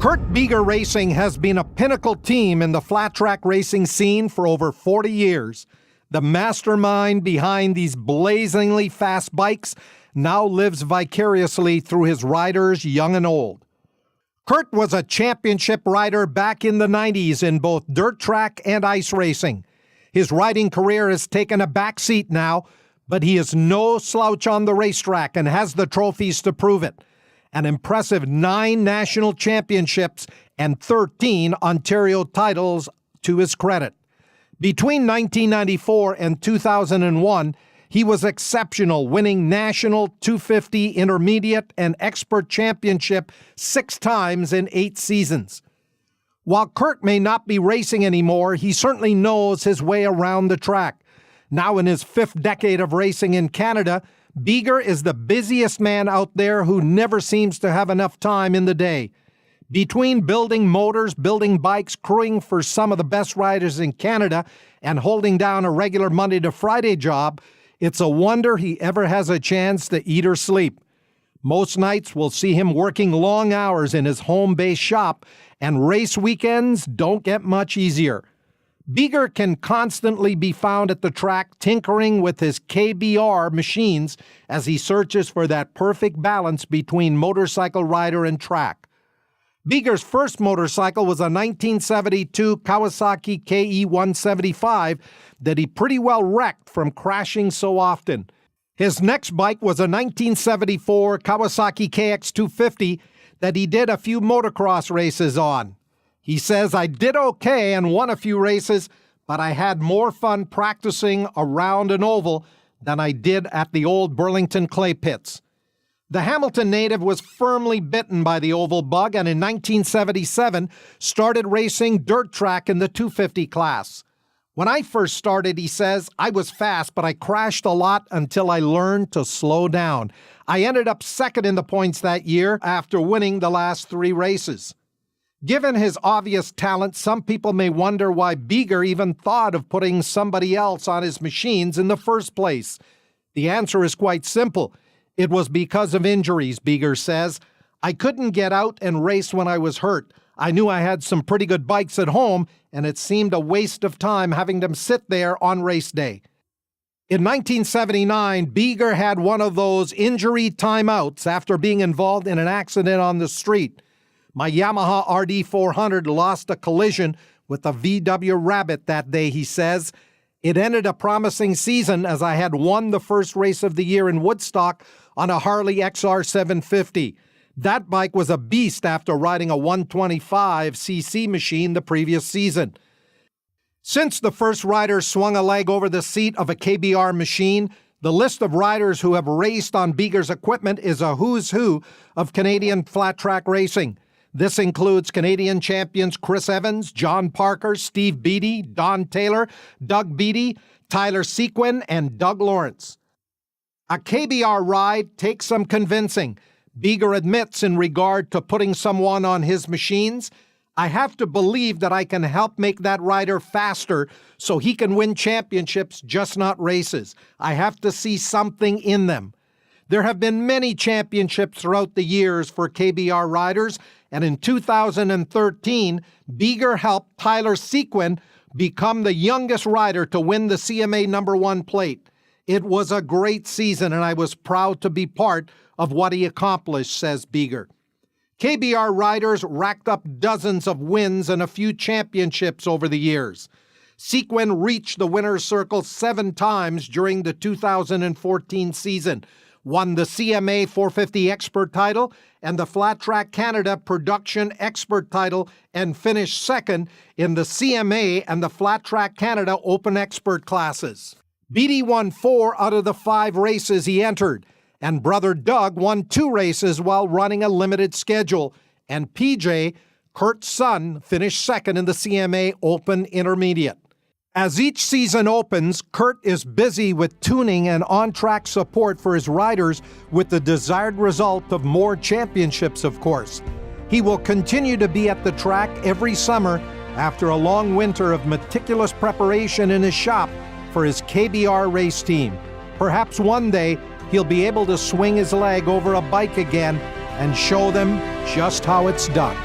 Kurt Biegger Racing has been a pinnacle team in the flat track racing scene for over 40 years. The mastermind behind these blazingly fast bikes now lives vicariously through his riders, young and old. Kurt was a championship rider back in the 90s in both dirt track and ice racing. His riding career has taken a back seat now, but he is no slouch on the racetrack and has the trophies to prove it. An impressive 9 national championships and 13 Ontario titles to his credit. Between 1994 and 2001, he was exceptional, winning national 250 intermediate and expert championship 6 times in 8 seasons. While Kurt may not be racing anymore, he certainly knows his way around the track. Now in his 5th decade of racing in Canada, Biegger is the busiest man out there who never seems to have enough time in the day. Between building motors, building bikes, crewing for some of the best riders in Canada, and holding down a regular Monday to Friday job, it's a wonder he ever has a chance to eat or sleep. Most nights we'll see him working long hours in his home-based shop, and race weekends don't get much easier. Biegger can constantly be found at the track tinkering with his KBR machines as he searches for that perfect balance between motorcycle rider and track. Biegger's first motorcycle was a 1972 Kawasaki KE-175 that he pretty well wrecked from crashing so often. His next bike was a 1974 Kawasaki KX-250 that he did a few motocross races on. He says, "I did okay and won a few races, but I had more fun practicing around an oval than I did at the old Burlington clay pits." The Hamilton native was firmly bitten by the oval bug and in 1977 started racing dirt track in the 250 class. "When I first started," he says, "I was fast, but I crashed a lot until I learned to slow down. I ended up second in the points that year after winning the last 3 races." Given his obvious talent, some people may wonder why Biegger even thought of putting somebody else on his machines in the first place. The answer is quite simple. It was because of injuries, Biegger says. "I couldn't get out and race when I was hurt. I knew I had some pretty good bikes at home, and it seemed a waste of time having them sit there on race day." In 1979, Biegger had one of those injury timeouts after being involved in an accident on the street. "My Yamaha RD400 lost a collision with a VW Rabbit that day," he says. "It ended a promising season as I had won the first race of the year in Woodstock on a Harley XR750. That bike was a beast after riding a 125cc machine the previous season." Since the first rider swung a leg over the seat of a KBR machine, the list of riders who have raced on Biegger's equipment is a who's who of Canadian flat track racing. This includes Canadian champions Chris Evans, John Parker, Steve Beattie, Don Taylor, Doug Beattie, Tyler Sequin, and Doug Lawrence. A KBR ride takes some convincing. Biegger admits in regard to putting someone on his machines, "I have to believe that I can help make that rider faster so he can win championships, just not races. I have to see something in them." There have been many championships throughout the years for KBR riders, and in 2013, Biegger helped Tyler Sequin become the youngest rider to win the CMA #1 plate. "It was a great season, and I was proud to be part of what he accomplished," says Biegger. KBR riders racked up dozens of wins and a few championships over the years. Sequin reached the winner's circle 7 times during the 2014 season, won the CMA 450 Expert title and the Flat Track Canada Production Expert title, and finished second in the CMA and the Flat Track Canada Open Expert classes. Beattie won 4 out of the 5 races he entered, and brother Doug won 2 races while running a limited schedule, and PJ, Kurt's son, finished second in the CMA Open Intermediate. As each season opens, Kurt is busy with tuning and on-track support for his riders with the desired result of more championships, of course. He will continue to be at the track every summer after a long winter of meticulous preparation in his shop for his KBR race team. Perhaps one day he'll be able to swing his leg over a bike again and show them just how it's done.